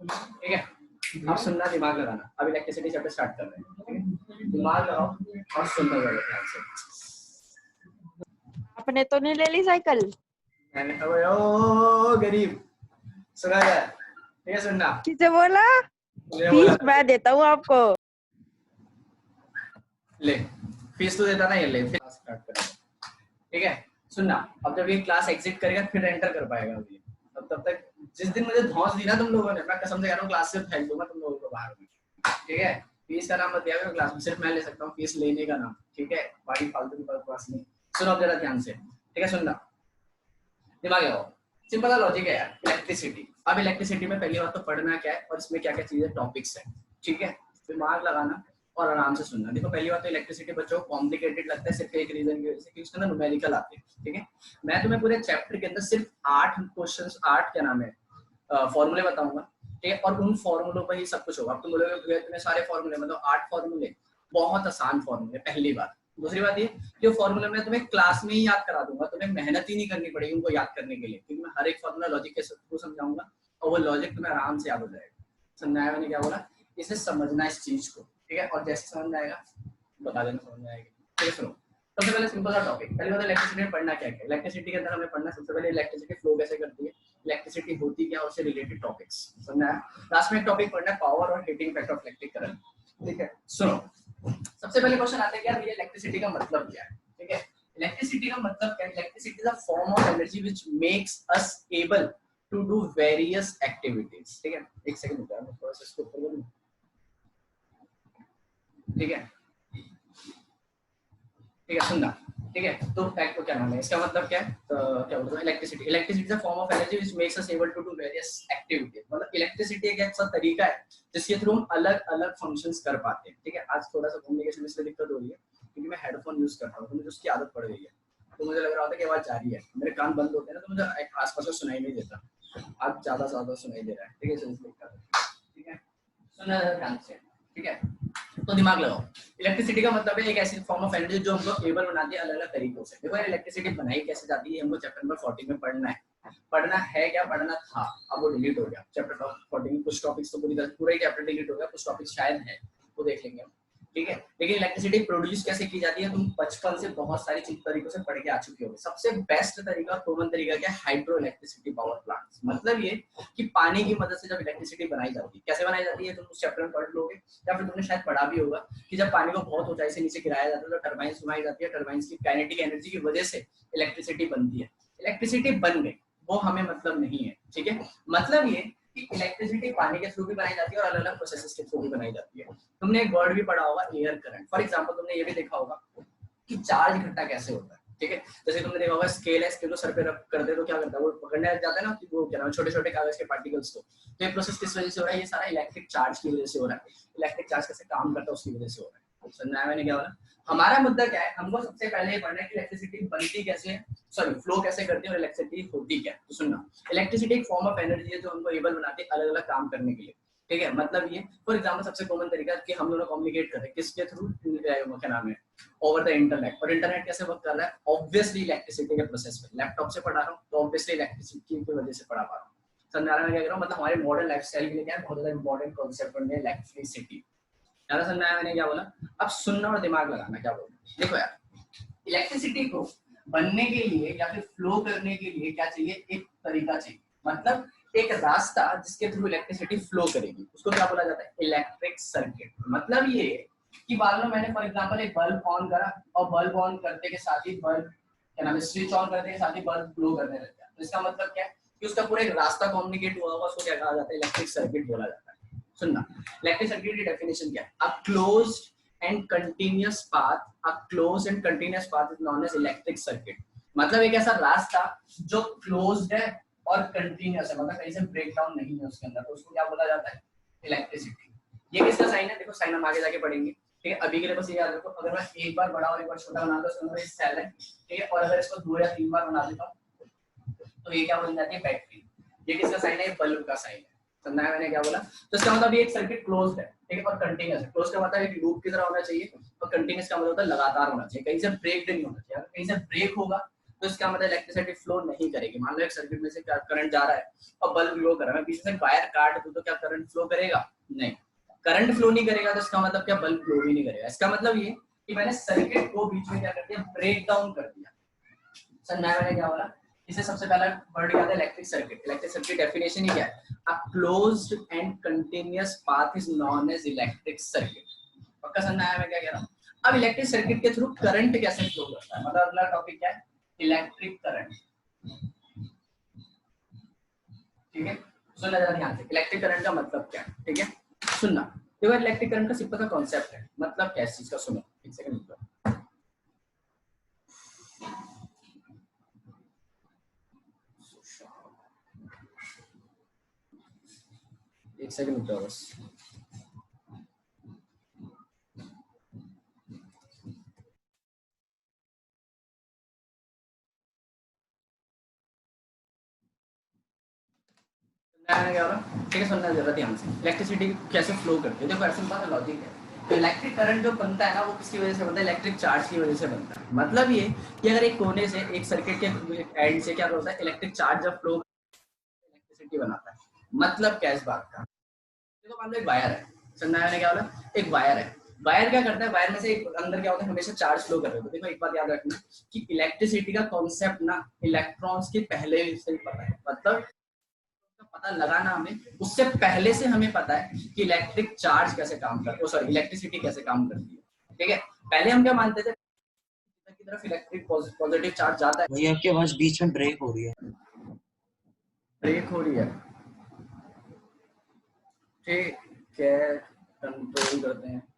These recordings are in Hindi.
ठीक है, अब सुनना, दिमाग लगाना। अब इलेक्ट्रिसिटी चैप्टर स्टार्ट कर रहे हैं, ठीक है, दिमाग लगाओ और सुनना जरा ध्यान से। आपने तो नहीं ले ली साइकिल? मैंने ओ गरीब सुना यार, ठीक है सुनना। किसे बोला? फीस मैं देता हूँ आपको। ले, फीस तो देता ना, ये ले, फिर स्टार्ट कर, ठीक है। सुनना, अब जब ये क्लास एग्जिट करेगा फिर एंटर कर पाएगा अभी। अब तब तक जिस दिन मुझे धौंस दी ना तुम लोगों ने, मैं कसम से कह रहा हूँ क्लास से फेंक दूंगा तुम लोगों को बाहर में, ठीक है। फीस का नाम मत दिया करो क्लास में, सिर्फ मैं ले सकता हूँ फीस लेने का नाम, ठीक है, बाकी फालतू की बकवास नहीं। सुनो अब जरा ध्यान से, ठीक है, सुनना, दिमाग लगाओ। सिंपल सा लॉजिक है यार, इलेक्ट्रिसिटी। अब इलेक्ट्रिसिटी में पहली बात तो पढ़ना क्या है और इसमें क्या क्या चीजें टॉपिक्स है, ठीक है, दिमाग लगाना और आराम से सुनना। देखो पहली बात तो इलेक्ट्रिसिटी बच्चों को कॉम्प्लिकेटेड लगता है सिर्फ एक रीजन की वजह से कि उसके अंदर न्यूमेरिकल आते हैं, ठीक है। मैं तुम्हें पूरे चैप्टर के अंदर सिर्फ 8 क्वेश्चंस, 8 क्या नाम है फॉर्मूले बताऊंगा, ठीक है, और उन फॉर्मूलों पर ही सब कुछ होगा। अब तुम बोलोगे इतने सारे फॉर्मूले, मतलब 8 फॉर्मूले, बहुत आसान फॉर्मूले, पहली बात। दूसरी बात ये कि फॉर्मूला मैं तुम्हें क्लास में ही याद करा दूंगा, तुम्हें मेहनत ही नहीं करनी पड़ेगी उनको याद करने के लिए, क्योंकि मैं हर एक फॉर्मूला लॉजिक के थ्रू समझाऊंगा और वो लॉजिक तुम्हें आराम से याद हो जाएगा। समझ आया मैंने क्या बोला? इसे समझना इस चीज को, ठीक है, और जैसे समझ में आएगा बता देना समझ में आएगी, ठीक है। सुनो, सबसे पहले सिंपल सा टॉपिक, पहले बात इलेक्ट्रिसिटी में पढ़ना क्या है। इलेक्ट्रिसिटी के अंदर हमें पढ़ना सबसे पहले इलेक्ट्रिसिटी फ्लो कैसे करती है, इलेक्ट्रिसिटी होती क्या, उससे रिलेटेड टॉपिक्स समझना है। लास्ट में एक टॉपिक पढ़ना है पावर और heating effect of electric current, ठीक है। सुनो, सबसे पहले क्वेश्चन आता है कि यार ये इलेक्ट्रिसिटी का मतलब क्या है, ठीक है। इलेक्ट्रिसिटी का मतलब क्या है? Electricity is a form of energy which makes us able to do various activities, ठीक है। एक सेकंड रुको यार, मैं थोड़ा सा इसको ऊपर करूं, ठीक है, ठीक है, सुनना, ठीक है। तो फैक्ट को क्या नाम है, इसका मतलब क्या है, तो क्या बोलते हैं, electricity. Electricity is a form of energy which makes us able to do various activities. मतलब इलेक्ट्रिसिटी एक ऐसा तरीका है जिसके थ्रू हम अलग अलग फंक्शंस कर पाते हैं, ठीक है। आज थोड़ा सा कम्युनिकेशन में इसलिए दिक्कत हो रही है क्योंकि मैं हेडफोन यूज करता हूँ, तो मुझे उसकी आदत पड़ गई है, तो मुझे लग रहा होता है कि आवाज जा रही है, मेरे कान बंद होते हैं ना, तो मुझे आसपास से सुनाई नहीं देता। आज ज्यादा सुनाई दे रहा है, ठीक है, ठीक है, सुनना ध्यान से, ठीक है। तो दिमाग लगाओ, इलेक्ट्रिसिटी का मतलब है एक ऐसी फॉर्म ऑफ एनर्जी जो हमको एबल बनाती है अलग अलग तरीकों से। देखो इलेक्ट्रिसिटी बनाई कैसे जाती है हमको चैप्टर नंबर 14 में पढ़ना है क्या पढ़ना था, अब वो डिलीट हो गया चैप्टर 14 में। कुछ टॉपिक्स तो पूरा ही चैप्टर डिलीट हो गया, कुछ टॉपिक्स शायद है वो देख लेंगे हम, ठीक है। लेकिन इलेक्ट्रिसिटी प्रोड्यूस कैसे की जाती है तुम बचपन से बहुत सारी तरीकों से पढ़ के आ चुके हो। सबसे बेस्ट तरीका, कॉमन तरीका क्या है, हाइड्रो इलेक्ट्रिसिटी पावर प्लांट्स। मतलब ये कि पानी की मदद से जब इलेक्ट्रिसिटी बनाई जाती है, कैसे बनाई जाती है तुम उस चैप्टर में पढ़ लोगे, या फिर तुमने शायद पढ़ा भी होगा कि जब पानी को बहुत ऊंचाई से नीचे गिराया जाता है तो टरबाइन घुमाई जाती है, टरबाइन की काइनेटिक एनर्जी की वजह से इलेक्ट्रिसिटी बनती है। इलेक्ट्रिसिटी बन गई वो हमें मतलब नहीं है, ठीक है। मतलब ये कि इलेक्ट्रिसिटी पानी के थ्रू भी बनाई जाती है और अलग अलग प्रोसेसेस के थ्रू भी बनाई जाती है। तुमने एक वर्ड भी पढ़ा होगा एयर करंट, फॉर एग्जांपल तुमने ये भी देखा होगा कि चार्ज इकट्ठा कैसे होता है, ठीक है। जैसे तुमने देखा होगा स्केल है, स्केल को सर पे रख कर दे तो क्या करता है, वो पकड़ने लग जाता है ना, वो क्या नाम है, छोटे छोटे कागज के पार्टिकल्स को। तो ये प्रोसेस किस वजह से हो रहा है, ये सारा इलेक्ट्रिक चार्ज की वजह से हो रहा है। इलेक्ट्रिक चार्ज कैसे काम करता है उसकी वजह से हो रहा है। समझ आया मैंने क्या बोला? हमारा मुद्दा क्या है, हमको सबसे पहले ये पढ़ना है कि इलेक्ट्रिसिटी बनती कैसे है, सॉरी फ्लो कैसे करती है और इलेक्ट्रिसिटी होती क्या है। तो सुनना, इलेक्ट्रिसिटी एक फॉर्म ऑफ एनर्जी है जो हमको एबल बनाती है अलग अलग काम करने के लिए, ठीक है। मतलब ये फॉर एग्जांपल सबसे कॉमन तरीका कि हम दोनों कम्युनिकेट कर रहे हैं किसके थ्रू, क्या नाम है, ओवर द इंटरनेट। और इंटरनेट कैसे वर्क कर रहा है, ऑब्वियसली इलेक्ट्रिसिटी के प्रोसेस में। लैपटॉप से पढ़ा रहा हूँ तो ऑब्वियसली इलेक्ट्रिसिटी की वजह से पढ़ा पा रहा हूँ। समझ रहा है मैं क्या कर रहा हूँ? मतलब हमारे मॉडर्न लाइफस्टाइल के लिए क्या है, बहुत ज्यादा इंपॉर्टेंट कॉन्सेप्ट है इलेक्ट्रिसिटी। ज्यादा समझ आया मैंने क्या बोला? अब सुनना और दिमाग लगाना क्या बोल। देखो यार, इलेक्ट्रिसिटी को बनने के लिए या फिर फ्लो करने के लिए क्या चाहिए, एक तरीका चाहिए, मतलब एक रास्ता जिसके थ्रू इलेक्ट्रिसिटी फ्लो करेगी, उसको क्या बोला जाता है, इलेक्ट्रिक सर्किट। मतलब ये कि मान लो मैंने फॉर एग्जांपल एक बल्ब ऑन करा और बल्ब ऑन करते के साथ ही बल्ब क्या नाम है, स्विच ऑन करते के साथ ही बल्ब ग्लो करने लग गया। तो इसका मतलब क्या है कि उसका पूरा एक रास्ता कम्युनिकेट हुआ होगा, उसको क्या कहा जाता है, इलेक्ट्रिक सर्किट बोला जाता है। सुनना, इलेक्ट्रिक सर्किट की डेफिनेशन क्या है, a closed and continuous path, a closed and continuous path is known as electric circuit। मतलब एक ऐसा रास्ता जो क्लोज्ड है और कंटिन्यूअस है, मतलब कहीं से ब्रेक डाउन नहीं है उसके अंदर, तो उसको क्या बोला जाता है, इलेक्ट्रिसिटी। ये किसका साइन है, देखो साइन हम आगे जाके पढ़ेंगे, ठीक है। अभी के लिए बस ये याद रखो, अगर मैं एक बार बड़ा और एक बार छोटा बना दूं तो इसका सेल है, ठीक है। और अगर इसको 2 या 3 बार बना देता हूं तो ये क्या बन जाती है, बैटरी। ये किसका साइन है, बल्ब का साइन है। समझा मैंने क्या बोला? तो इसका मतलब ये एक सर्किट क्लोज्ड है, ठीक है, और कंटीन्यूअस है। क्लोज का मतलब एक लूप की तरह होना चाहिए और कंटीन्यूअस का मतलब होता है लगातार होना चाहिए, कहीं से ब्रेक नहीं होना चाहिए। अगर कहीं से ब्रेक होगा तो इसका मतलब इलेक्ट्रिसिटी फ्लो नहीं करेगी। मान लो एक सर्किट में से करंट जा रहा है और बल्ब ग्लो कर रहा है, मैं पीछे से वायर काट दूं तो क्या करंट फ्लो करेगा? नहीं, करंट फ्लो नहीं करेगा, तो इसका मतलब क्या, बल्ब ग्लो भी नहीं करेगा। इसका मतलब ये कि मैंने सर्किट को बीच में क्या कर दिया, ब्रेक डाउन कर दिया। सर मैंने क्या बोला, इसे सबसे पहला वर्ड क्या था, electric circuit. Electric circuit definition ही क्या है, a closed and continuous path is known as electric circuit. पक्का समझ आया मैं क्या कह रहा हूँ? अब इलेक्ट्रिक सर्किट के थ्रू करंट कैसे फ्लो करता है, मतलब अगला टॉपिक क्या है, इलेक्ट्रिक करंट। ठीक है, सुनना जरा ध्यान से, इलेक्ट्रिक करंट का मतलब क्या है, ठीक है, सुनना। देखो इलेक्ट्रिक करंट का सिंपल सा कॉन्सेप्ट है, मतलब क्या इस चीज का, सुनो एक सेकंड रुको, एक सेकंड रुको बस। क्या हो रहा, ठीक है, सुनना जरा ध्यान से। इलेक्ट्रिसिटी कैसे फ्लो करती है, देखो ऐसा बात लॉजिक है। तो इलेक्ट्रिक करंट जो बनता है ना, वो किसकी वजह से बनता है, इलेक्ट्रिक चार्ज की वजह से बनता है। मतलब ये कि अगर एक कोने से, एक सर्किट के एंड से क्या होता है, इलेक्ट्रिक चार्ज जब फ्लो इलेक्ट्रिसिटी बनाता है। मतलब क्या इस बात का, देखो मान लो एक वायर है, सुनना है क्या बोला, एक वायर है, वायर क्या करता है, वायर में से एक अंदर क्या होता है, हमेशा चार्ज फ्लो कर रहे होते हैं। देखो एक बात याद रखना कि इलेक्ट्रिसिटी का कॉन्सेप्ट ना इलेक्ट्रॉन्स के पहले से ही पता है, मतलब पता लगाना हमें उससे पहले से हमें पता है कि इलेक्ट्रिक चार्ज कैसे काम करता है, सॉरी इलेक्ट्रिसिटी कैसे काम करती है। ठीक है, पहले हम क्या मानते थे की तरफ इलेक्ट्रिक पॉजिटिव चार्ज जाता है। वही आपकी आवाज बीच में ब्रेक हो रही है, ब्रेक हो रही है, ठीक है, कंट्रोल करते हैं।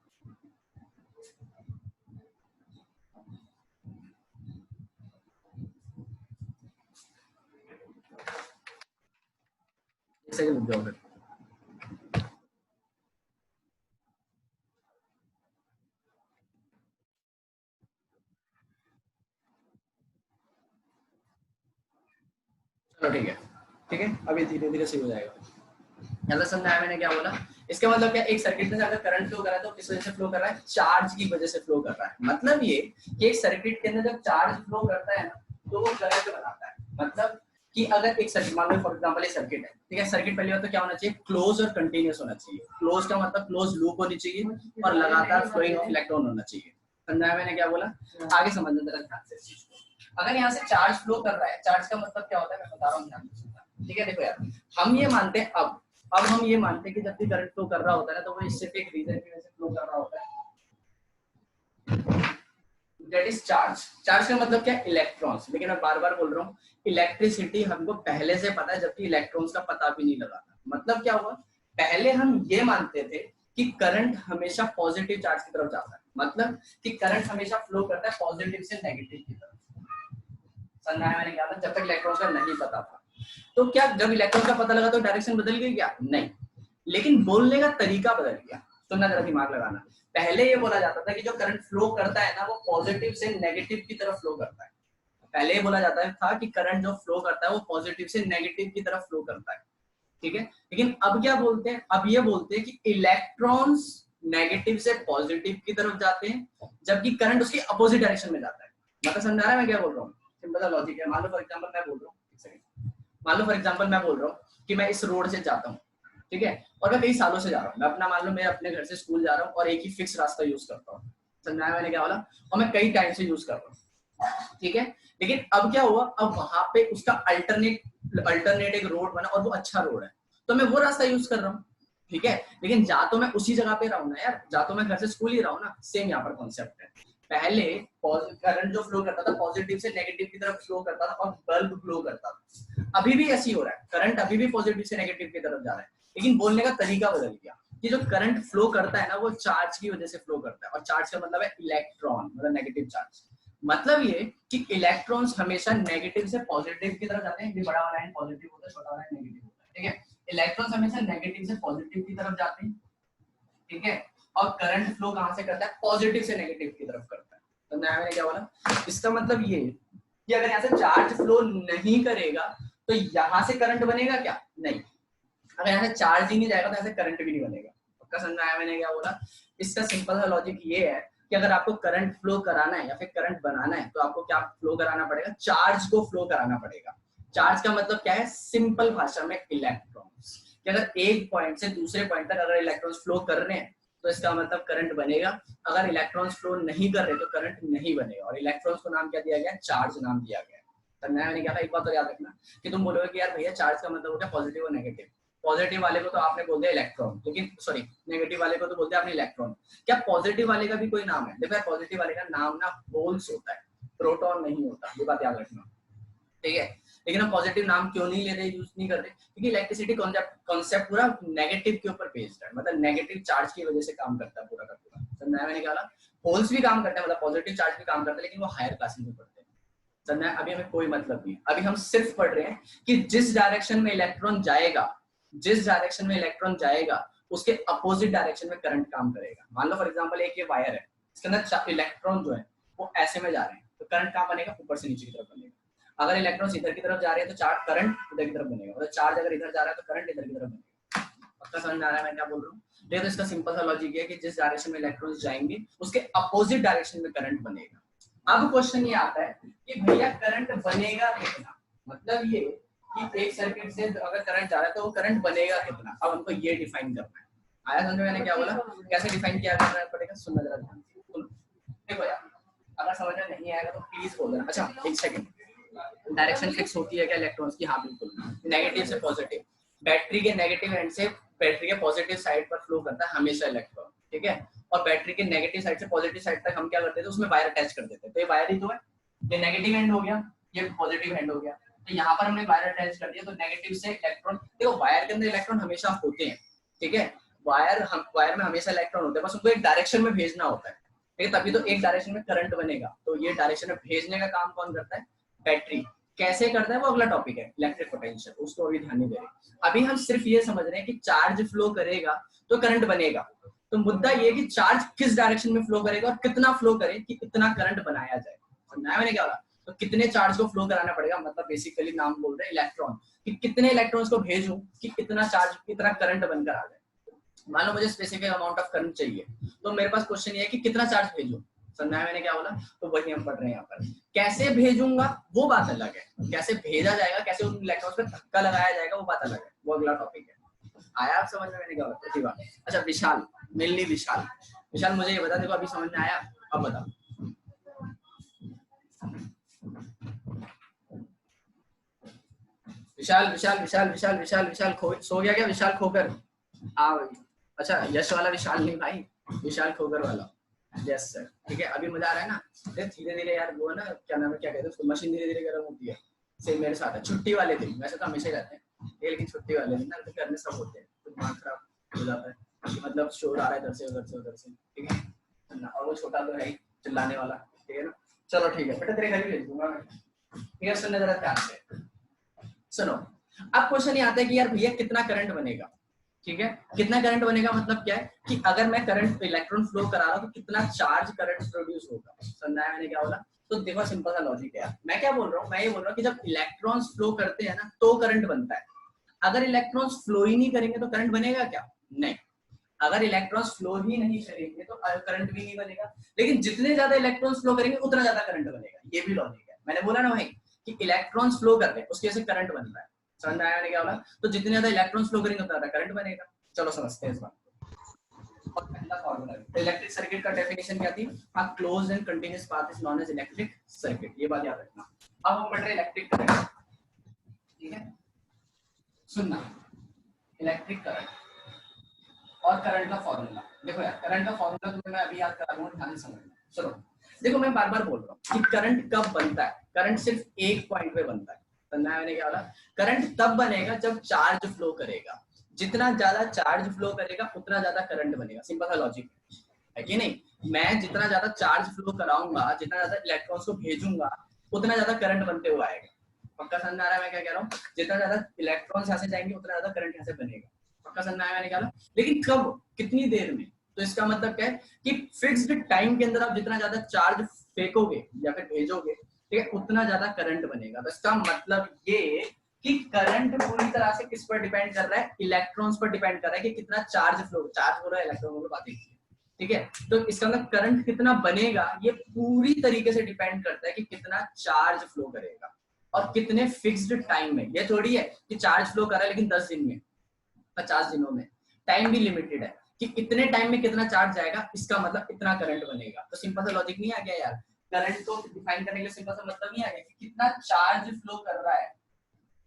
एक सेकंड रुक जाओ। चलो ठीक है, ठीक है, अभी धीरे धीरे सही हो जाएगा। याद समझ आया मैंने क्या बोला, इसका मतलब क्या, एक सर्किट में अगर करंट फ्लो कर रहा है तो किस वजह से फ्लो कर रहा है, चार्ज की वजह से फ्लो कर रहा है। मतलब ये कि एक सर्किट के अंदर जब चार्ज फ्लो करता है ना, तो वो करंट बनाता है। मतलब कि अगर एक सर्किट, मान लो फॉर एग्जांपल एक सर्किट है, ठीक है, सर्किट पहले तो क्या होना चाहिए, क्लोज और कंटीन्यूअस होना चाहिए। क्लोज का मतलब क्लोज लूप होनी चाहिए और लगातार फ्लोइंग ऑफ इलेक्ट्रॉन होना चाहिए। समझा मैंने क्या बोला, आगे समझना जरा ध्यान से इस चीज को। अगर यहाँ से चार्ज फ्लो कर रहा है, चार्ज का मतलब क्या होता है मैं बता रहा हूँ ध्यान से। ठीक है, देखो यार, हम ये मानते हैं अब हम ये मानते हैं कि जब भी करंट फ्लो कर रहा होता है ना, तो वो सिर्फ एक रीजन की वजह से फ्लो कर रहा होता है, दैट इज चार्ज। चार्ज का मतलब क्या है, इलेक्ट्रॉन्स। लेकिन मैं बार बार बोल रहा हूँ, इलेक्ट्रिसिटी हमको पहले से पता है, जबकि इलेक्ट्रॉन्स का पता भी नहीं लगा था। मतलब क्या हुआ, पहले हम ये मानते थे कि करंट हमेशा पॉजिटिव चार्ज की तरफ जाता है, मतलब कि करंट हमेशा फ्लो करता है पॉजिटिव से नेगेटिव की तरफ। समझा मैंने क्या था, जब तक इलेक्ट्रॉन्स का नहीं पता था। तो क्या जब इलेक्ट्रॉन का पता लगा तो डायरेक्शन बदल गई क्या? नहीं, लेकिन बोलने का तरीका बदल गया। सुनना जरा, दिमाग लगाना। पहले ये बोला जाता था कि जो करंट फ्लो करता है ना, वो पॉजिटिव से नेगेटिव की तरफ फ्लो करता है। पहले ये बोला जाता था कि करंट जो फ्लो करता है वो पॉजिटिव से नेगेटिव की तरफ फ्लो करता है। ठीक है, लेकिन अब क्या बोलते हैं, अब ये बोलते हैं कि इलेक्ट्रॉन्स नेगेटिव से पॉजिटिव की तरफ जाते हैं, जबकि करंट उसकी अपोजिट डायरेक्शन में जाता है। मतलब समझ आ रहा है मैं क्या बोल रहा हूँ? सिंपल सा लॉजिक है। मान लो फॉर एग्जांपल मैं बोल रहा हूँ, एक सेकंड, मान लो फॉर एग्जांपल मैं बोल रहा हूँ कि मैं इस रोड से जाता हूँ, ठीक है, और मैं कई सालों से जा रहा हूँ। मैं अपना मान लो मैं अपने घर से स्कूल जा रहा हूँ और एक ही फिक्स रास्ता यूज करता हूँ। समझाया मैंने क्या बोला, और मैं कई टाइम से यूज कर रहा हूँ। ठीक है, लेकिन अब क्या हुआ, अब वहां पे उसका अल्टरनेट एक रोड बना और वो अच्छा रोड है, तो मैं वो रास्ता यूज कर रहा हूँ। ठीक है, लेकिन जा तो मैं उसी जगह पे रहा हूँ ना यार, जा तो मैं घर से स्कूल ही रहा हूँ ना। सेम यहाँ पर कॉन्सेप्ट है। पहले करंट जो फ्लो करता था पॉजिटिव से नेगेटिव की तरफ फ्लो करता था और बल्ब ग्लो करता था। अभी भी ऐसी हो रहा है, करंट अभी भी पॉजिटिव से नेगेटिव की तरफ जा रहा है, लेकिन बोलने का तरीका बदल गया कि जो करंट फ्लो करता है ना, वो चार्ज की वजह से फ्लो करता है। और चार्ज का मतलब है इलेक्ट्रॉन, मतलब नेगेटिव चार्ज। मतलब ये कि इलेक्ट्रॉन्स हमेशा नेगेटिव से पॉजिटिव की तरफ जाते हैं। ये बड़ा वाला लाइन पॉजिटिव होता है, छोटा वाला लाइन नेगेटिव होता है। ठीक है, इलेक्ट्रॉन्स हमेशा नेगेटिव से पॉजिटिव की तरफ जाते हैं। ठीक है, और करंट फ्लो कहां से करता है, पॉजिटिव से नेगेटिव की तरफ करता है। तो मैंने क्या बोला, इसका मतलब ये कि अगर यहाँ से चार्ज फ्लो नहीं करेगा तो यहाँ से करंट बनेगा क्या? नहीं। अगर यहाँ से चार्ज ही नहीं जाएगा तो यहाँ से करंट भी नहीं बनेगा। पक्का समझ में आया मैंने क्या बोला? इसका सिंपल सा लॉजिक ये है, कि अगर आपको करंट फ्लो कराना है या फिर करंट बनाना है तो आपको क्या फ्लो कराना पड़ेगा, चार्ज को फ्लो कराना पड़ेगा। चार्ज का मतलब क्या है, सिंपल भाषा में इलेक्ट्रॉन्स, कि अगर एक पॉइंट से दूसरे पॉइंट तक अगर इलेक्ट्रॉन्स फ्लो कर रहे हैं तो इसका मतलब करंट बनेगा, अगर इलेक्ट्रॉन्स फ्लो नहीं कर रहे तो करंट नहीं बनेगा। और इलेक्ट्रॉन्स को नाम क्या दिया गया, चार्ज नाम दिया गया। समझना मैंने क्या था, एक बात तो याद रखना कि तुम बोलोगे कि यार भैया चार्ज का मतलब हो गया पॉजिटिव और नेगेटिव। पॉजिटिव वाले को तो आपने बोल दिया इलेक्ट्रॉन, लेकिन सॉरी नेगेटिव वाले को तो बोलते हैं आपने इलेक्ट्रॉन। क्या पॉजिटिव वाले का भी कोई नाम है? देखो यार पॉजिटिव वाले का नाम ना होल्स होता है, प्रोटॉन नहीं होता, ये बात याद रखना, ठीक है। लेकिन हम पॉजिटिव नाम क्यों नहीं ले रहे, यूज नहीं कर रहे, क्योंकि इलेक्ट्रिसिटी कॉन्सेप्ट पूरा नेगेटिव के ऊपर बेस्ड है, मतलब नेगेटिव चार्ज की वजह से काम करता है पूरा का पूरा। समझा मैंने क्या, होल्स भी काम करते हैं, मतलब पॉजिटिव चार्ज भी काम करता है, लेकिन वो हायर क्लासेस में पढ़ते हैं। समझा, अभी हमें कोई मतलब नहीं, अभी हम सिर्फ पढ़ रहे हैं कि जिस डायरेक्शन में इलेक्ट्रॉन जाएगा, जिस डायरेक्शन में इलेक्ट्रॉन जाएगा उसके अपोजिट डायरेक्शन में करंट काम करेगा। मान लो फॉर एग्जांपल एक ये वायर है, इसके अंदर इलेक्ट्रॉन जो है वो ऐसे में जा रहे हैं, तो करंट कहाँ बनेगा, ऊपर से नीचे की तरफ बनेगा। अगर इलेक्ट्रॉन्स इधर की तरफ जा रहे हैं तो चार्ज करंट इधर की तरफ बनेगा, मतलब चार्ज अगर इधर जा रहा है तो करंट इधर की तरफ बनेगा। पक्का समझ में आ रहा है मैं क्या बोल रहा हूँ? देखो इसका सिंपल सा लॉजिक है कि जिस डायरेक्शन में इलेक्ट्रॉन्स जाएंगे उसके अपोजिट डायरेक्शन में करंट बनेगा। अब क्वेश्चन ये आता है कि भैया करंट बनेगा कितना, मतलब ये कि एक सर्किट से अगर करंट जा रहा है तो वो करंट बनेगा कितना। अब हमको ये डिफाइन करना है। आया समझ में मैंने क्या बोला, कैसे डिफाइन किया करना पड़ेगा, सुनना जरा ध्यान से। देखो यार अगर समझ में नहीं आएगा तो प्लीज बोल देना। अच्छा एक सेकंड, डायरेक्शन फिक्स होती है क्या इलेक्ट्रॉन्स की? हाँ बिल्कुल, नेगेटिव से पॉजिटिव। बैटरी के नेगेटिव एंड से बैटरी के पॉजिटिव साइड पर फ्लो करता है हमेशा इलेक्ट्रॉन, ठीक है। और बैटरी के नेगेटिव साइड से पॉजिटिव साइड तक हम क्या करते थे, उसमें वायर अटैच कर देते थे। तो ये वायर ही तो है, ये नेगेटिव एंड हो गया, ये पॉजिटिव एंड हो गया। तो यहाँ पर हमने वायर अटैच कर दिया, तो नेगेटिव से इलेक्ट्रॉन, देखो वायर के अंदर इलेक्ट्रॉन हमेशा होते हैं, ठीक है। वायर में हमेशा इलेक्ट्रॉन होते हैं, बस उनको एक डायरेक्शन में भेजना होता है, ठीक है, तभी तो एक डायरेक्शन में करंट बनेगा। तो ये डायरेक्शन में भेजने का काम कौन करता है, बैटरी। कैसे करता है वो अगला टॉपिक है, इलेक्ट्रिक पोटेंशियल, उसको अभी ध्यान नहीं दे रहे। अभी हम सिर्फ ये समझ रहे हैं कि चार्ज फ्लो करेगा तो करंट बनेगा। तो मुद्दा ये कि चार्ज किस डायरेक्शन में फ्लो करेगा और कितना फ्लो करे कि इतना करंट बनाया जाए। समझाया मैंने क्या बोला? तो कितने चार्ज को फ्लो कराना पड़ेगा, मतलब बेसिकली नाम बोल रहे हैं इलेक्ट्रॉन, कि कितने इलेक्ट्रॉन्स को भेजूं कि इतना चार्ज, इतना करंट बनकर आ जाए। मान लो मुझे स्पेसिफिक अमाउंट ऑफ करंट चाहिए, तो मेरे पास क्वेश्चन ये है कि कितना चार्ज भेजूं। समझाया मैंने क्या बोला? तो वही हम पढ़ रहे हैं यहाँ पर। कैसे भेजूंगा वो बात अलग है, कैसे भेजा जाएगा, कैसे उन इलेक्ट्रॉन्स पे धक्का लगाया जाएगा वो बात अलग है, वो अगला टॉपिक है। आया आप समझ में मैंने क्या बोला? अच्छा विशाल, मेनली विशाल, विशाल मुझे ये बता, देखो अभी समझ में आया, अब बता। विशाल विशाल विशाल विशाल विशाल विशाल सो गया क्या विशाल खोकर? हाँ भाई, अच्छा यश वाला विशाल नहीं भाई, विशाल खोकर वाला। यस सर, ठीक है। अभी मजा आ रहा है ना? धीरे धीरे यार वो है ना, क्या नाम है, क्या कहते हैं उसको, मशीन धीरे धीरे गर्म होती है। सेम मेरे साथ है, छुट्टी वाले दिन, वैसे तो हमेशा ही रहते हैं, लेकिन छुट्टी वाले दिन ना तो घर में सब होते हैं, तो दिमाग खराब हो जाता है, मतलब शोर आ रहा है इधर से उधर से उधर से, ठीक है। और वो छोटा तो है ही चिल्लाने वाला, ठीक है ना। चलो ठीक है बेटा, तेरे घर ही भेज दूंगा मैं, ठीक है। सुनने जरा ध्यान से सुनो। अब क्वेश्चन ये आता है कि यार भैया कितना करंट बनेगा, ठीक है। कितना करंट बनेगा मतलब क्या है कि अगर मैं करंट इलेक्ट्रॉन फ्लो करा रहा हूं तो कितना चार्ज करंट प्रोड्यूस होगा। समझाया मैंने क्या बोला? तो देखो सिंपल सा लॉजिक है। मैं क्या बोल रहा हूँ, मैं ये बोल रहा हूँ कि जब इलेक्ट्रॉन्स फ्लो करते हैं ना तो करंट बनता है। अगर इलेक्ट्रॉन्स फ्लो ही नहीं करेंगे तो करंट बनेगा क्या? नहीं। अगर इलेक्ट्रॉन्स फ्लो ही नहीं करेंगे तो करंट भी नहीं बनेगा। लेकिन जितने ज्यादा इलेक्ट्रॉन्स फ्लो करेंगे उतना ज्यादा करंट बनेगा, ये भी लॉजिक है। मैंने बोला ना भाई कि इलेक्ट्रॉन्स फ्लो कर रहे हैं उसकी वजह से करंट बन रहा है। समझ में आया मैंने क्या बोला? तो जितने ज्यादा इलेक्ट्रॉन्स फ्लो करेंगे उतना ज्यादा करंट बनेगा। चलो समझते हैं इस बात को। और पहला फार्मूला, इलेक्ट्रिक सर्किट का डेफिनेशन क्या थी? A closed and continuous path is known as electric circuit, ये बात याद रखना। अब हम पढ़ रहे हैं इलेक्ट्रिक करंट, ठीक है। सुनना, इलेक्ट्रिक करंट और करंट का फॉर्मूला। देखो यार करंट का फॉर्मूला तुम्हें मैं अभी याद करा दूंगा, ध्यान से समझना। सुनो, देखो मैं बार बार बोल रहा हूँ कि करंट कब बनता है। करंट सिर्फ एक पॉइंट पे बनता है। समझना मैंने क्या बोला? करंट तब बनेगा जब चार्ज फ्लो करेगा। जितना ज्यादा चार्ज फ्लो करेगा उतना ज्यादा करंट बनेगा। सिंपल सा लॉजिक है कि नहीं? मैं जितना ज्यादा चार्ज फ्लो कराऊंगा, जितना ज्यादा इलेक्ट्रॉन्स को भेजूंगा, उतना ज्यादा करंट बनते हुए आएगा। पक्का समझ आ रहा है मैं क्या कह रहा हूँ? जितना ज्यादा इलेक्ट्रॉन्स यहाँ से जाएंगे उतना ज्यादा करंट यहाँ से बनेगा। पक्का समझ आया मैंने क्या बोला? लेकिन कब, कितनी देर में? तो इसका मतलब क्या है कि फिक्स्ड टाइम के अंदर आप जितना ज्यादा चार्ज फेंकोगे या फिर भेजोगे, ठीक है, उतना ज्यादा करंट बनेगा। तो इसका मतलब ये कि करंट पूरी तरह से किस पर डिपेंड कर रहा है? इलेक्ट्रॉन्स पर डिपेंड कर रहा है कि कितना चार्ज फ्लो, चार्ज हो रहा है, इलेक्ट्रॉन हो रहा है, बात एक ही है, ठीक है। तो इसका मतलब करंट कितना बनेगा ये पूरी तरीके से डिपेंड करता है कि कितना चार्ज फ्लो करेगा और कितने फिक्स्ड टाइम में। ये थोड़ी है कि चार्ज फ्लो कर रहा है लेकिन 10 दिन में, 50 दिनों में, टाइम भी लिमिटेड है कि इतने टाइम में कितना चार्ज जाएगा, इसका मतलब इतना करंट बनेगा। तो सिंपल सा लॉजिक नहीं आ गया यार? करंट को डिफाइन करने के लिए सिंपल सा मतलब नहीं आ गया कि कितना चार्ज फ्लो कर रहा है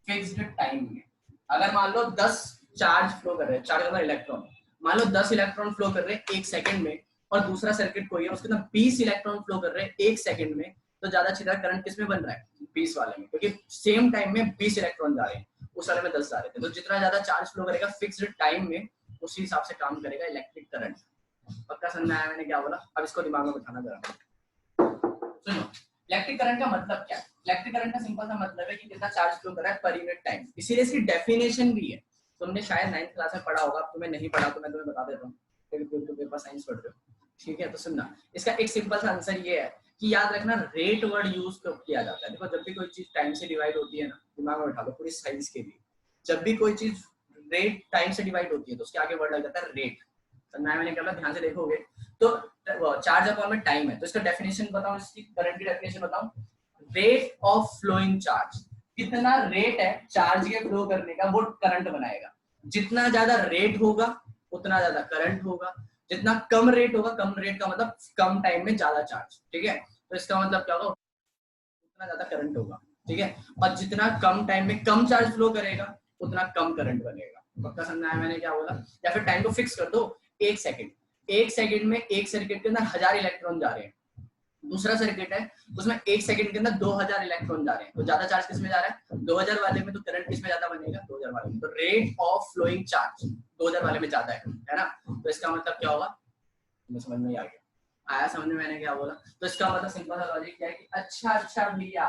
फिक्स्ड टाइम में। अगर मान लो 10 चार्ज फ्लो कर रहे हैं, चार्ज मतलब इलेक्ट्रॉन, मान लो 10 इलेक्ट्रॉन फ्लो कर रहे हैं 1 सेकंड में, और दूसरा सर्किट कोई है उसके अंदर 20 इलेक्ट्रॉन फ्लो कर रहे हैं 1 सेकंड में, तो ज्यादा अच्छी तरह करंट किसमें बन रहा है? 20 वाले में, क्योंकि सेम टाइम में 20 इलेक्ट्रॉन जा रहे हैं, उस वाले में 10 जा रहे थे। तो जितना ज्यादा चार्ज फ्लो करेगा फिक्स्ड टाइम में, उसी हिसाब से काम करेगा इलेक्ट्रिक करंट। पक्का समझ में आया मैंने क्या बोला? अब इसको दिमाग में बिठाना जरा। सुनो, इलेक्ट्रिक करंट का मतलब क्या है? इलेक्ट्रिक करंट का सिंपल सा मतलब है कि कितना चार्ज फ्लो कर रहा है पर यूनिट टाइम। इसीलिए इसकी डेफिनेशन भी है, तुमने शायद 9th क्लास में पढ़ा होगा, तुम्हें नहीं पढ़ा तो मैं तुम्हें बता देता हूँ, क्योंकि तुम पेपर साइंस पढ़ रहे हो, ठीक है। तो सुनना, इसका एक सिंपल सा आंसर ये है कि याद रखना रेट वर्ड यूज किया जाता है। देखो जब भी कोई चीज टाइम से डिवाइड होती है ना, दिमाग में बैठा लो पूरी साइंस के लिए, जब भी कोई चीज रेट टाइम से डिवाइड होती है तो उसके आगे वर्ड लग जाता है रेट। तो मैंने क्या बोला, ध्यान से देखोगे तो चार्ज अपॉन में टाइम है, तो इसका डेफिनेशन बताऊं, इसकी करंट की डेफिनेशन बताऊं, रेट ऑफ फ्लोइंग चार्ज। कितना रेट है चार्ज के फ्लो करने का, वो करंट बनाएगा। जितना ज्यादा रेट होगा उतना ज्यादा करंट होगा, जितना कम रेट होगा, कम रेट का मतलब कम टाइम में ज्यादा चार्ज, ठीक है। तो इसका मतलब क्या होगा, उतना ज्यादा करंट होगा, ठीक है। और जितना कम टाइम में कम चार्ज फ्लो करेगा उतना कम करंट बनेगा। पक्का समझा है मैंने क्या बोला? या फिर टाइम को फिक्स कर दो, 1 सेकंड, 1 सेकंड में एक सर्किट के अंदर 1000 इलेक्ट्रॉन जा रहे हैं, दूसरा सर्किट है उसमें 1 सेकंड के अंदर 2000 इलेक्ट्रॉन जा रहे हैं, तो ज्यादा चार्ज किसमें जा रहा है? 2000 वाले में। तो करंट किसमें ज्यादा बनेगा? 2000 वाले में। तो रेट ऑफ फ्लोइंग चार्ज 2000 वाले में ज्यादा है ना। तो इसका मतलब क्या होगा, मुझे समझ में आ गया, आया समझ में मैंने क्या बोला? तो इसका मतलब सिंपल सा लॉजिक क्या है कि अच्छा भैया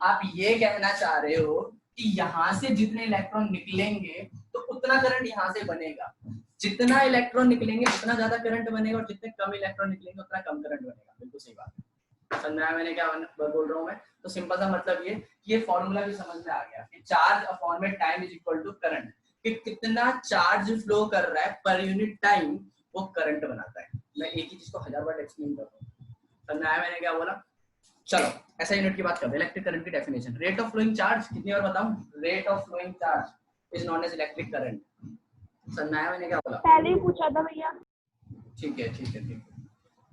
आप ये कहना चाह रहे हो कि यहाँ से जितने इलेक्ट्रॉन निकलेंगे तो उतना करंट यहाँ से बनेगा, जितना इलेक्ट्रॉन निकलेंगे उतना ज्यादा करंट बनेगा, और जितने कम इलेक्ट्रॉन निकलेंगे उतना कम करंट बनेगा। बिल्कुल सही बात है, समझ में मैंने क्या बोल रहा हूँ मैं? तो सिंपल सा मतलब ये फॉर्मूला भी समझ में आ गया कि चार्ज अपॉन में time is equal to current, कि कितना चार्ज फ्लो कर रहा है पर यूनिट टाइम वो करंट बनाता है। मैं एक ही चीज को 1000 बार एक्सप्लेन कर रहा हूँ, समझ आया मैंने क्या बोला? चलो ऐसा यूनिट की बात करते हैं। इलेक्ट्रिक करंट की definition, rate of flowing charge, कितनी बार बताऊं? Rate of flowing charge is known as electric current. समझ आया मैंने क्या बोला? पहले ही पूछा था भैया। ठीक है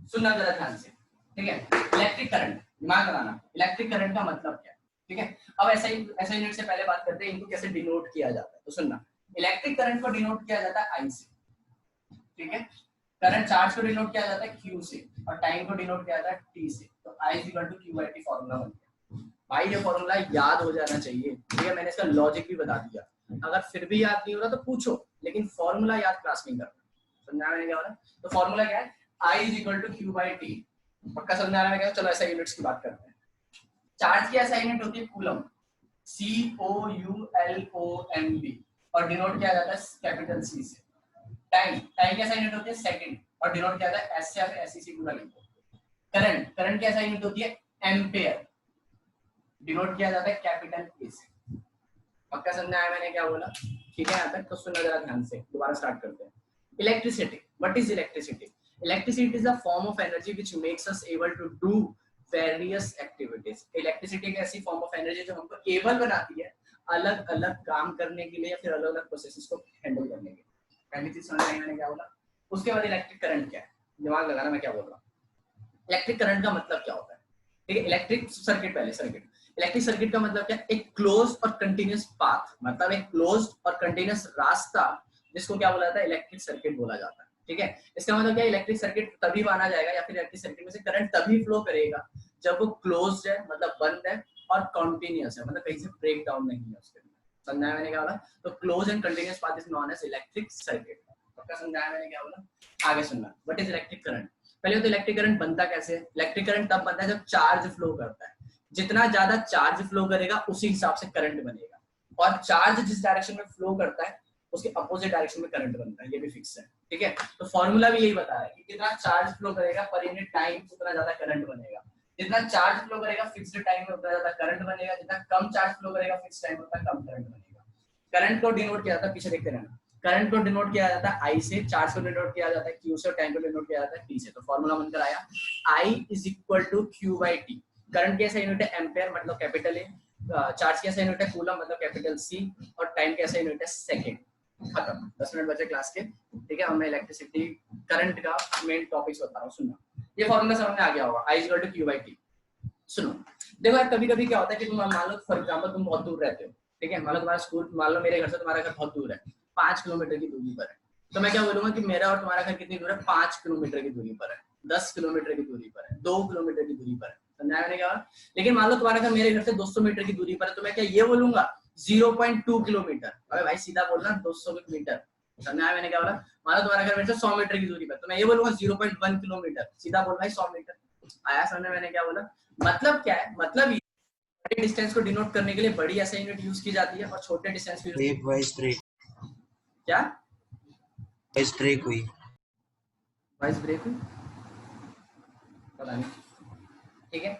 सुनना जरा ध्यान से, ठीक है। इलेक्ट्रिक करंट, दिमाग लगाना, इलेक्ट्रिक करंट का मतलब क्या है, ठीक है। अब ऐसा यूनिट से पहले बात करते हैं इनको कैसे डिनोट किया जाता है। तो सुनना, इलेक्ट्रिक करंट को डिनोट किया जाता है आई से, ठीक है। करंट चार्ज को डिनोट किया जाता है Q से, और टाइम को डिनोट किया जाता है T से। तो I = Q/T फॉर्मूला बन गया भाई। ये फॉर्मूला याद हो जाना चाहिए, ठीक है। मैंने इसका लॉजिक भी बता दिया, अगर फिर भी याद नहीं हो रहा तो पूछो, लेकिन फॉर्मूला याद क्लास में करना। समझा मैंने क्या बोला? तो फॉर्मूला क्या है? I = Q/T। पक्का समझा रहा है क्या? चलो ऐसा यूनिट्स की बात करते हैं। चार्ज की ऐसा यूनिट होती है कूलम, COULOMB, और डिनोट किया जाता है कैपिटल C से। टाइम कैसा यूनिट होती है? सेकंड, और डिनोट किया जाता है S से, या फिर SEC पूरा लिखो। करंट कैसा यूनिट होती है? एम्पेयर, डिनोट किया जाता है कैपिटल A से। पक्का समझा है मैंने क्या बोला? ठीक है यहाँ तक? तो सुनना जरा ध्यान से, दोबारा स्टार्ट करते हैं। Electricity, what is electricity? Electricity is a form of energy which makes us able to do various activities. Electricity एक ऐसी फॉर्म ऑफ एनर्जी जो हमको एबल बनाती है अलग अलग काम करने के लिए, या फिर अलग अलग प्रोसेसेस को हैंडल करने के लिए। पहली चीज समझ आई मैंने क्या बोला? उसके बाद इलेक्ट्रिक करंट क्या है, दिमाग लगाना मैं क्या बोल रहा हूँ। इलेक्ट्रिक करंट का मतलब क्या होता है, ठीक है। इलेक्ट्रिक सर्किट, पहले सर्किट, इलेक्ट्रिक सर्किट का मतलब क्या है? एक क्लोज और कंटिन्यूअस पाथ, मतलब एक क्लोज और कंटिन्यूअस रास्ता, जिसको क्या बोला जाता है? इलेक्ट्रिक सर्किट बोला जाता है, ठीक है। इसका मतलब क्या है? इलेक्ट्रिक सर्किट तभी माना जाएगा, या फिर इलेक्ट्रिक सर्किट में से करंट तभी फ्लो करेगा जब वो क्लोज्ड है, मतलब बंद है, और कंटिन्यूअस है, मतलब कहीं से ब्रेक डाउन नहीं है उसके अंदर। समझा मैंने क्या बोला? तो close and continuous path is known as electric circuit. पक्का समझाया मैंने क्या बोला? आगे सुनना, व्हाट इज इलेक्ट्रिक करंट। पहले तो इलेक्ट्रिक करंट बनता कैसे है? इलेक्ट्रिक करंट तब बनता है जब चार्ज फ्लो करता है। जितना ज्यादा चार्ज फ्लो करेगा उसी हिसाब से करंट बनेगा, और चार्ज जिस डायरेक्शन में फ्लो करता है उसके अपोजिट डायरेक्शन में करंट बनता है, ये भी फिक्स है, ठीक है। तो फॉर्मूला भी यही बता रहा है कि जितना चार्ज फ्लो करेगा पर यूनिट टाइम उतना ज्यादा करंट बनेगा, जितना चार्ज फ्लो करेगा फिक्स्ड टाइम में उतना ज्यादा करंट बनेगा, जितना कम चार्ज फ्लो करेगा फिक्स्ड टाइम में उतना कम करंट बनेगा। करंट को डिनोट किया जाता है, पीछे देखते रहना, करंट को डिनोट किया जाता है I से, चार्ज को डिनोट किया जाता है Q से, और टाइम को डिनोट किया जाता है T से। तो फॉर्मूला बनकर आया I = Q/T। करंट कैसा यूनिट है एम्पेयर, मतलब कैपिटल ए, चार्ज कैसा यूनिट है कूलम, मतलब कैपिटल C, और टाइम कैसा यूनिट है सेकंड। खत्म, 10 मिनट बचे क्लास के। ठीक है, अब मैं इलेक्ट्रिसिटी करंट का मेन टॉपिक्स बता रहा हूँ, सुनना। ये फॉर्मूला समझ में आ गया होगा, I = Q/T। सुनो, देखो यार, कभी कभी क्या होता है कि तुम मान लो फॉर एग्जांपल तुम बहुत दूर रहते हो, ठीक है, मान लो तुम्हारा स्कूल, मान लो मेरे घर से तुम्हारा घर बहुत दूर है, 5 किलोमीटर की दूरी पर है, तो मैं क्या बोलूंगा कि मेरा और तुम्हारा घर कितनी दूर है, 5 किलोमीटर की दूरी पर है, 10 किलोमीटर की दूरी पर है, 2 किलोमीटर की दूरी पर है, समझा मैंने क्या? लेकिन मान लो तुम्हारा घर मेरे घर से 200 मीटर की दूरी पर है, तो मैं क्या ये बोलूंगा 0.2 किलोमीटर? अरे भाई सीधा बोलना 200 मीटर, समझा मैंने क्या बोला? मान लो तुम्हारा घर मेरे से 100 मीटर की दूरी पर, तो मैं ये बोलूंगा 0.1 किलोमीटर, सीधा बोल भाई 100 मीटर। आया समझ? मैंने क्या बोला? मतलब क्या है, मतलब बड़े डिस्टेंस को डिनोट करने के लिए बड़ी ऐसा यूनिट यूज की जाती है, और छोटे डिस्टेंस को ब्रेक वॉइस ब्रेक क्या वॉइस ब्रेक हुई। वॉइस ब्रेक हुई, पता नहीं। ठीक है,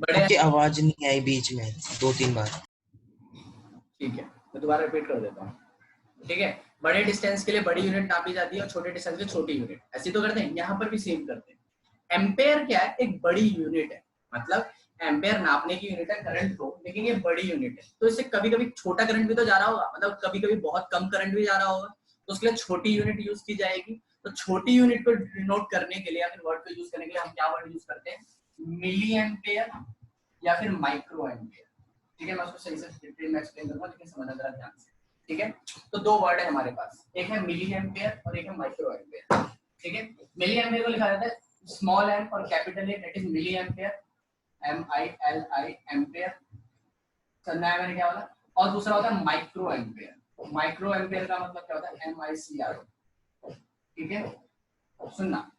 बड़े आपकी आवाज नहीं आई बीच में 2-3 बार। ठीक है, मैं दोबारा रिपीट कर देता हूँ। ठीक है, बड़े डिस्टेंस के लिए बड़ी यूनिट नापी जाती है और छोटे डिस्टेंस के लिए छोटी यूनिट। ऐसे तो करते हैं, यहाँ पर भी सेम करते हैं। एम्पेयर क्या है? एक बड़ी यूनिट है, मतलब एम्पेयर नापने की यूनिट है करंट को, लेकिन ये बड़ी यूनिट है, तो इससे कभी कभी छोटा करंट भी तो जा रहा होगा, मतलब कभी कभी बहुत कम करंट भी जा रहा होगा, तो उसके लिए छोटी यूनिट यूज की जाएगी। तो छोटी यूनिट को डिनोट करने के लिए या फिर वर्ड को यूज करने के लिए हम क्या वर्ड यूज करते हैं? मिली एम्पेयर या फिर माइक्रो एम्पेयर। ठीक है, मैं उसको सही से डिटेल में एक्सप्लेन करूंगा, लेकिन समझना जरा ध्यान से। ठीक है, तो दो वर्ड है हमारे पास, एक है मिली एम्पेयर और एक है माइक्रो एम्पेयर। ठीक है, मिली एम्पेयर को लिखा जाता है स्मॉल एम और capital A, that is milli ampere, MILI ampere, समझा है मैंने क्या बोला? और दूसरा होता है माइक्रो एम्पेयर। माइक्रो एम्पेयर का मतलब क्या होता है? MICRO। ठीक है, सुनना,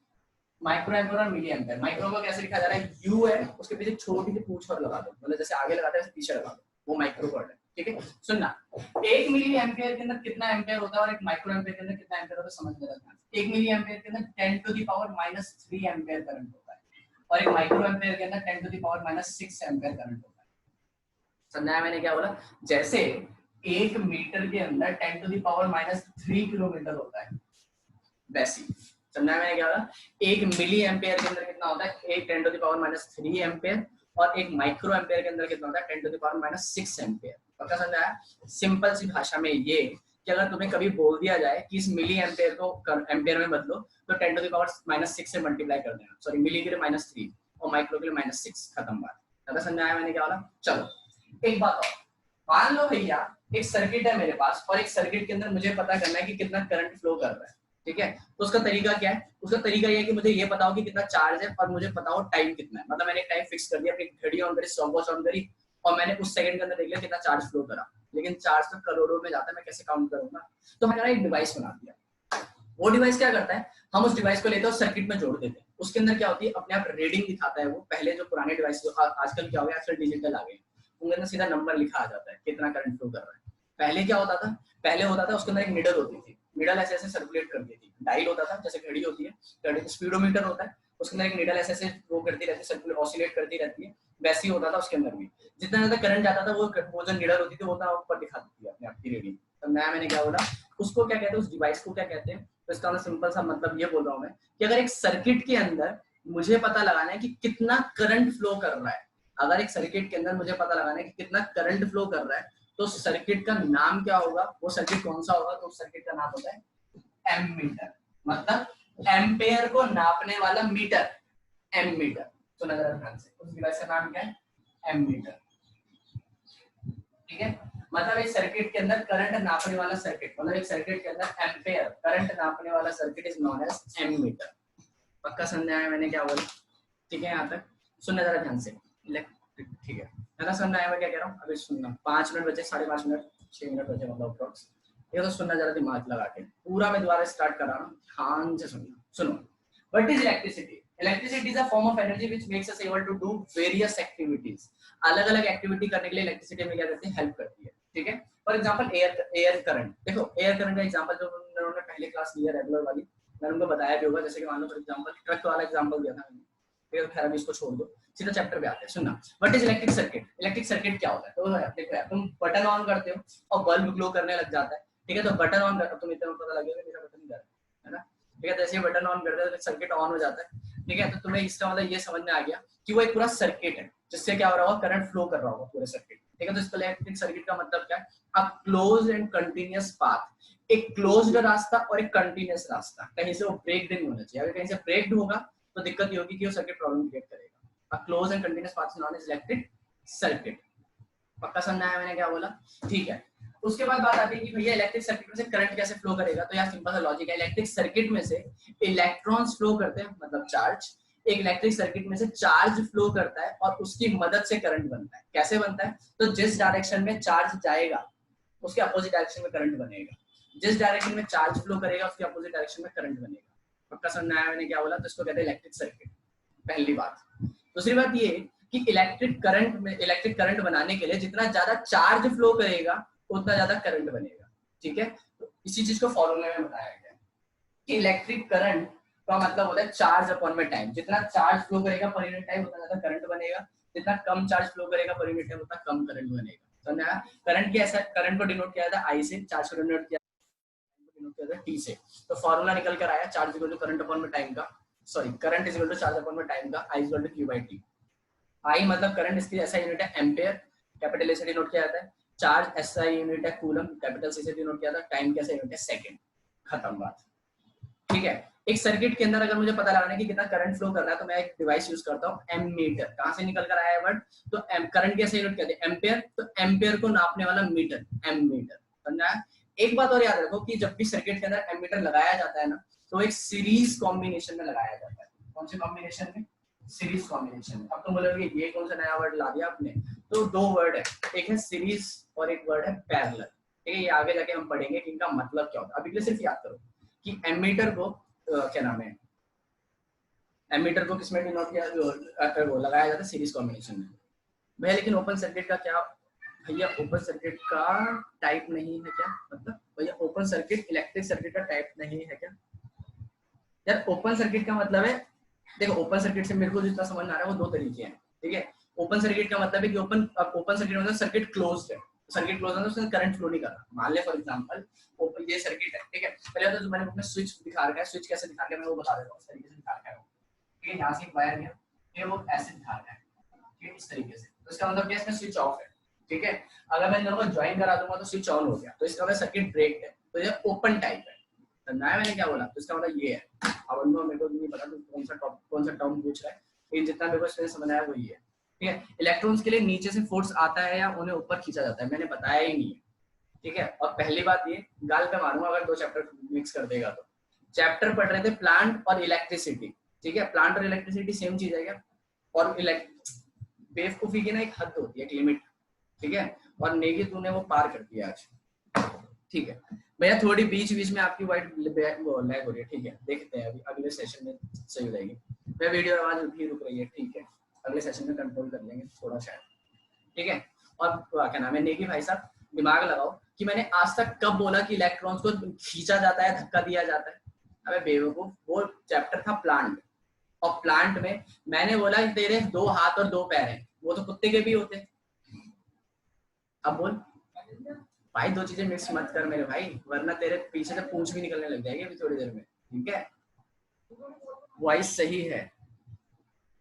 माइक्रो एम्पेयर और मिली एम्पेयर। माइक्रो को कैसे लिखा जा रहा है? U है, उसके पीछे छोटी सी पूंछ और लगा दो, मतलब जैसे आगे लगाते हैं पीछे लगा दो, वो माइक्रो वर्ड है। ठीक है, सुनना, एक मिली एम्पेयर के अंदर कितना एम्पेयर होता है और एक माइक्रो एम्पेयर के अंदर कितना एम्पेयर होता है, समझ में आता है। एक मिली एम्पेयर के अंदर 10⁻³ एम्पेयर करंट होता है, और एक माइक्रो एम्पेयर के अंदर 10⁻⁶ एम्पेयर करंट होता है। समझा मैंने क्या बोला? जैसे 1 मीटर के अंदर 10⁻³ किलोमीटर होता है, वैसे समझा मैंने क्या बोला? एक मिली एम्पेयर के अंदर कितना होता है? एक 10⁻³ एम्पेयर, और एक माइक्रो एम्पेयर के अंदर कितना होता है? 10⁻⁶ एम्पेयर। पक्का समझा? सिंपल सी भाषा में ये कि अगर तुम्हें कभी बोल दिया जाए कि इस मिली एम्पेयर को एम्पेयर में बदलो, तो 10⁻⁻⁶ से मल्टीप्लाई कर देना। सॉरी, मिली के लिए -3 और माइक्रो के लिए -6, खत्म बात। पता समझा मैंने क्या बोला? चलो एक बात और, मान लो भैया एक सर्किट है मेरे पास, और एक सर्किट के अंदर मुझे पता करना है कि कितना करंट फ्लो कर रहा है। ठीक है, तो उसका तरीका क्या है? उसका तरीका ये है कि मुझे ये पता हो कि कितना चार्ज है और मुझे पता हो टाइम कितना है। मतलब मैंने टाइम फिक्स कर दिया, अपनी घड़ी ऑन करी, स्टॉपवॉच ऑन करी, और मैंने उस सेकंड के अंदर देख लिया कितना चार्ज फ्लो करा। लेकिन चार्ज तो करोड़ों में जाता है, मैं कैसे काउंट करूंगा? तो मैंने एक डिवाइस बना दिया। वो डिवाइस क्या करता है? हम उस डिवाइस को लेते हैं और सर्किट में जोड़ देते हैं। उसके अंदर क्या होती है? अपने आप रीडिंग दिखाता है वो। पहले जो पुराने डिवाइस, आजकल क्या हो गया, आजकल डिजिटल आ गए, उनके अंदर सीधा नंबर लिखा आ जाता है कितना करंट फ्लो कर रहा है। पहले क्या होता था? पहले होता था उसके अंदर एक निडल होती थी, निडल ऐसे ऐसे सर्कुलेट करती थी। डायल होता था, जैसे घड़ी होती है, घड़ी स्पीडोमीटर होता है, उसके अंदर एक निडल ऐसे ऐसे वो करती रहती है, सर्कुलेट ऑसिलेट करती रहती है। वैसे ही होता था उसके अंदर भी, जितना ज्यादा करंट जाता था वो जो निडल होती थी वो उतना ऊपर दिखाती थी अपने आप की रीडिंग। तो मैंने क्या बोला? उसको क्या कहते हैं? उस डिवाइस को क्या कहते हैं? तो इसका सिंपल सा मतलब ये बोल रहा हूँ मैं कि अगर एक सर्किट के अंदर मुझे पता लगाना है कि कितना करंट फ्लो कर रहा है, अगर एक सर्किट के अंदर मुझे पता लगाना है कि कितना करंट फ्लो कर रहा है, तो सर्किट का नाम क्या होगा? वो सर्किट कौन सा होगा? तो सर्किट का नाम होता है एमीटर, मतलब एम्पेयर को नापने वाला मीटर, एमीटर। तो नजर ध्यान से, उस डिवाइस का नाम क्या है? एमीटर। ठीक है, मतलब एक सर्किट के अंदर करंट नापने वाला सर्किट, मतलब एक सर्किट के अंदर एम्पेयर करंट नापने वाला circuit is known as ammeter. पक्का समझा है मैंने क्या बोला? ठीक है, यहाँ तक सुनना जरा ध्यान से। ठीक है ना? समझ आया मैं क्या कह रहा हूँ? अभी सुनना, 5 मिनट बचे, 5.5 मिनट, 6 मिनट बचे मतलब अप्रॉक्स। ये तो सुनना जरा दिमाग लगा के, पूरा मैं दोबारा स्टार्ट कर रहा हूँ, ध्यान से सुनना। सुनो, what is electricity? Electricity is a form of energy which makes us able to do various activities. अलग अलग एक्टिविटी करने के लिए इलेक्ट्रिसिटी में क्या करती है? हेल्प करती है। ठीक है, फॉर एग्जांपल एयर करंट। देखो एयर करंट का एग्जांपल जो उन्होंने पहले क्लास लिया रेगुलर वाली, मैंने उनको बताया भी होगा। जैसे कि मान लो फॉर एग्जांपल ट्रक वाला एग्जांपल दिया था मैंने, फिर खैर अभी इसको छोड़ दो, सीधा चैप्टर पे आते हैं। सुनना, what is electric circuit? Electric circuit क्या होता है? तो देखो यार, तुम बटन ऑन करते हो और बल्ब ग्लो करने लग जाता है, ठीक है। तो बटन ऑन कर, तुम इतना पता लगेगा मेरा बटन नहीं कर रहा है ना, ठीक है। जैसे बटन ऑन करते हैं तो सर्किट ऑन हो जाता है, ठीक है। तो तुम्हें इसका मतलब ये समझ में आ गया कि वो एक पूरा सर्किट है जिससे क्या हो रहा होगा, करंट फ्लो कर रहा होगा पूरे सर्किट, ठीक है। तो इस इलेक्ट्रिक सर्किट का मतलब क्या है, अ क्लोज एंड कंटिन्यूअस पाथ, एक क्लोज्ड रास्ता और एक कंटिन्यूअस रास्ता, कहीं से वो ब्रेक नहीं होना चाहिए। अगर कहीं से ब्रेक होगा तो दिक्कत ये होगी कि वो सर्किट प्रॉब्लम क्रिएट करेगा। A close and continuous path is known as electric circuit. पक्का समझा है मैंने क्या बोला, ठीक है। उसके बाद बात आती है कि भैया इलेक्ट्रिक सर्किट में से करंट कैसे फ्लो करेगा। तो यार सिंपल सा लॉजिक है, इलेक्ट्रिक सर्किट में से इलेक्ट्रॉन्स फ्लो करते हैं, मतलब चार्ज। एक इलेक्ट्रिक सर्किट में से चार्ज फ्लो करता है और उसकी मदद से करंट बनता है। कैसे बनता है, तो जिस डायरेक्शन में चार्ज जाएगा उसके अपोजिट डायरेक्शन में करंट बनेगा, जिस डायरेक्शन में चार्ज फ्लो करेगा उसके अपोजिट डायरेक्शन में करंट बनेगा। पक्का समझ आया मैंने क्या बोला, तो इसको कहते हैं इलेक्ट्रिक सर्किट, पहली बात। दूसरी बात ये कि इलेक्ट्रिक करंट बनाने के लिए जितना ज्यादा चार्ज फ्लो करेगा उतना ज्यादा करंट बनेगा, ठीक है। तो इसी चीज को फॉर्मूले में बताया गया है कि इलेक्ट्रिक करंट का मतलब होता है चार्ज अपॉन में टाइम। जितना चार्ज फ्लो करेगा पर यूनिट टाइम उतना ज्यादा करंट बनेगा, जितना कम चार्ज फ्लो करेगा पर यूनिट टाइम उतना कम करंट बनेगा। समझा? करंट के ऐसा, करंट को डिनोट किया जाता है आई से, चार्ज को डिनोट किया जाता है टी से। तो फॉर्मूला निकल कर आया, charge equal to current upon में टाइम का, sorry current is equal to charge upon में टाइम का, I is equal to q by t. I मतलब करंट, इसकी ऐसा यूनिट है एम्पेयर, कैपिटल ए से डिनोट किया जाता है। चार्ज ऐसा यूनिट है कूलम, कैपिटल सी से डिनोट किया जाता है। टाइम कैसा यूनिट है सेकंड, खत्म बात, ठीक है। एक सर्किट के अंदर अगर मुझे पता लगाना है कि कितना करंट फ्लो कर रहा है तो मैं एक डिवाइस यूज करता हूँ एमीटर। कहां से निकल कर आया है वर्ड, तो करंट कैसे यूनिट कहते हैं एम्पेयर, तो एम्पेयर को नापने वाला मीटर, एमीटर। समझा? एक बात और याद रखो कि जब भी सर्किट के अंदर एमीटर लगाया जाता है ना तो एक सीरीज कॉम्बिनेशन में लगाया जाता है। कौन से कॉम्बिनेशन में, सीरीज कॉम्बिनेशन में। अब तुम बोलोगे ये कौन सा नया वर्ड ला दिया आपने, तो दो वर्ड है, एक है सीरीज और एक वर्ड है पैरेलल, ठीक है। ये आगे जाके हम पढ़ेंगे कि इनका मतलब क्या होता है। अभी के लिए सिर्फ याद करो कि एमीटर को क्या नाम है, एमीटर को किसमें डिनोट किया, वो लगाया जाता है सीरीज कॉम्बिनेशन में भैया। लेकिन ओपन सर्किट का क्या भैया, ओपन सर्किट का टाइप नहीं है क्या, मतलब भैया ओपन सर्किट इलेक्ट्रिक सर्किट का टाइप नहीं है क्या यार। ओपन सर्किट का मतलब है, देखो ओपन सर्किट से मेरे को जितना समझ आ रहा है वो दो तरीके हैं, ठीक है। ओपन सर्किट का मतलब है कि ओपन सर्किट मतलब सर्किट क्लोज्ड है, सर्किट क्लोज है तो उसमें करंट फ्लो नहीं कर रहा। मान ले फॉर एग्जांपल ओपन ये सर्किट है, ठीक है। पहले तो मैंने उसमें स्विच दिखा रखा है, स्विच कैसे दिखा रखा है मैं वो बता देता हूँ। इस तरीके से दिखा रखा है, ठीक है। यहाँ से एक वायर गया, ठीक है, वो ऐसे दिखा रखा है, ठीक है, इस तरीके से। तो इसका मतलब क्या, इसमें स्विच ऑफ है, ठीक है। अगर मैं इन दोनों को ज्वाइन करा दूंगा तो स्विच ऑन हो गया, तो इसका मतलब सर्किट ब्रेक है, तो ये ओपन टाइप है। समझा है मैंने क्या बोला, तो इसका मतलब ये है। अब उनको मेरे को नहीं पता कौन सा टर्म पूछ रहा है, लेकिन जितना मेरे को इसमें समझ आया वही है, ठीक है। इलेक्ट्रॉन्स के लिए नीचे से फोर्स आता है या उन्हें ऊपर खींचा जाता है, मैंने बताया ही नहीं है, ठीक है। और पहली बात ये गाल पे मारूंगा अगर दो चैप्टर मिक्स कर देगा तो। चैप्टर पढ़ रहे थे प्लांट और इलेक्ट्रिसिटी, ठीक है। प्लांट और इलेक्ट्रिसिटी सेम चीज है क्या, और बेवकूफी की ना एक हद होती है, एक लिमिट, ठीक है। और नेगी तूने वो पार कर दिया आज, ठीक है भैया। थोड़ी बीच बीच में आपकी वाइट लैग हो रही है, ठीक है। देखते हैं अभी अगले सेशन में सही हो जाएगी। मैं वीडियो आवाज भी रुक रही है, ठीक है। अगले सेशन में कंट्रोल कर लेंगे थोड़ा शायद, ठीक है। और क्या नाम है नेगी भाई साहब, दिमाग लगाओ कि मैंने आज तक कब बोला कि इलेक्ट्रॉन्स को खींचा जाता है, धक्का दिया जाता है। अबे बेवकूफ, वो चैप्टर था प्लांट, और प्लांट में मैंने बोला कि तेरे दो हाथ और दो पैर हैं, वो तो कुत्ते के भी होते हैं। अब बोल भाई, दो चीजें मिक्स मत कर मेरे भाई, वरना तेरे पीछे से पूंछ भी निकलने लग जाएगी अभी थोड़ी देर में, ठीक है। वॉइस सही है,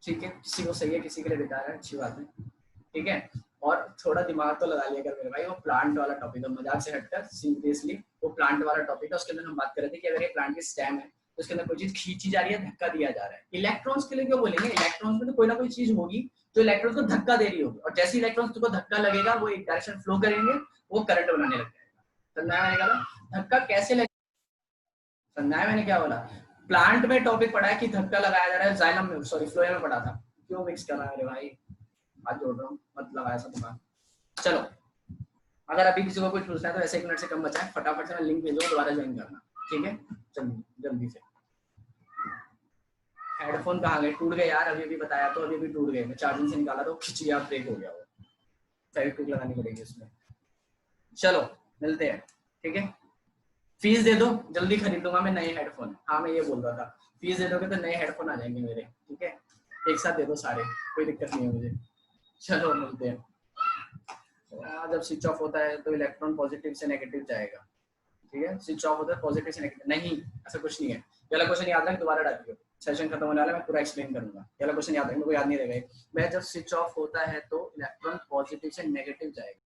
ठीक है। किसी को सही है किसी के लिए बेकार है, अच्छी बात है, ठीक है। और थोड़ा दिमाग तो लगा लिया कर मेरे भाई। वो प्लांट वाला टॉपिक है, मजाक से हटकर सीरियसली वो प्लांट वाला टॉपिक है। उसके अंदर हम बात कर रहे थे कि अगर ये प्लांट की स्टेम है तो उसके अंदर कोई चीज खींची जा रही है, धक्का दिया जा रहा है। इलेक्ट्रॉन्स के लिए क्यों बोलेंगे, इलेक्ट्रॉन्स में तो कोई ना कोई चीज होगी तो इलेक्ट्रॉन्स को धक्का दे रही होगी, और जैसे इलेक्ट्रॉन्स को धक्का लगेगा वो एक डायरेक्शन फ्लो करेंगे, वो करंट बनाने लग जाएगा। समझा मैंने क्या, धक्का कैसे लगेगा, समझा मैंने क्या बोला। प्लांट में टॉपिक पढ़ा है कि धक्का लगाया जा रहा है, जाइलम में सॉरी फ्लोएम में पढ़ा था। क्यों मिक्स कर रहा है मेरे भाई, हाथ जोड़ रहा हूँ, मत लगाया ऐसा दिमाग। चलो अगर अभी किसी को कुछ पूछना है तो ऐसे 1 मिनट से कम बचा है, फटाफट से मैं लिंक भेजूंगा, दोबारा ज्वाइन करना, ठीक है। जल्दी से। हेडफोन कहाँ गए, टूट गए यार, अभी बताया तो अभी टूट गए। मैं चार्जिंग से निकाला तो खिंचिया ब्रेक हो गया, वो साइड टूक लगानी पड़ेगी उसमें। चलो मिलते हैं, ठीक है। फीस दे दो, जल्दी खरीद लूंगा मैं नए हेडफोन। हाँ मैं ये बोल रहा था, फीस दे दोगे तो नए हेडफोन आ जाएंगे मेरे, ठीक है। एक साथ दे दो सारे, कोई दिक्कत नहीं है मुझे। चलो मिलते हैं। जब स्विच ऑफ होता है तो इलेक्ट्रॉन पॉजिटिव से नेगेटिव जाएगा, ठीक है, स्विच ऑफ होता है पॉजिटिव से नेगेटिव, नहीं ऐसा कुछ नहीं है। ये वाला क्वेश्चन याद रख, दोबारा डालिए, सेशन खत्म होने वाला है, मैं पूरा एक्सप्लेन करूंगा। ये वाला क्वेश्चन याद रख, मेरे को याद नहीं रहेगा। मैं जब स्विच ऑफ होता है तो इलेक्ट्रॉन पॉजिटिव से नेगेटिव जाएगा,